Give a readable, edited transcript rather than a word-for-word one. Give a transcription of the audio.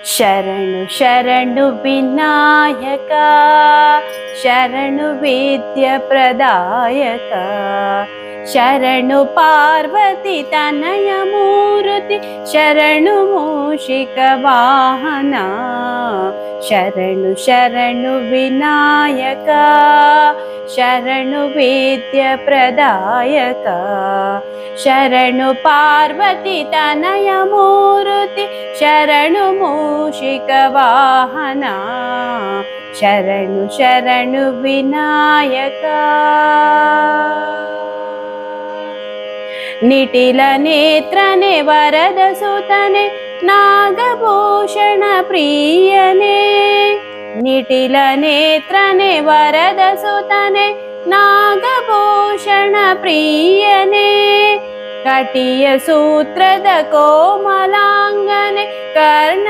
ಶರಣು ಶರಣು ವಿನಾಯಕ, ಶರಣು ವಿದ್ಯ ಪ್ರದಾಯಕ, ಶರಣು ಪಾರ್ವತಿ ತನಯ ಮೂರುತಿ, ಶರಣು ಮೂಷಿಕ ವಾಹನ. ಶರಣು ಶರಣು ವಿನಾಯಕ, ಶರಣು ವಿದ್ಯ ಪ್ರದಾಯಕ, ಶರಣು ಪಾರ್ವತಿ ತನಯ ಮೂರುತಿ, ಶರಣು ಮೂಷಿಕ ವಾಹನ. ಶರಣು ಶರಣು ವಿನಾಯಕ. ನಿಟಿಲ ನೇತ್ರನೆ ವರದ ಸುತನೆ, ನಾಗಭೂಷಣ ಪ್ರಿಯನೇ. ನಿಟಿಲ ನೇತ್ರನೆ ವರದ ಸುತನೆ, ನಾಗಭೂಷಣ ಪ್ರಿಯನೇ. ಕಟಿಯ ಸೂತ್ರದ ಕೋಮಲಾಂಗನೆ, ಕರ್ಣ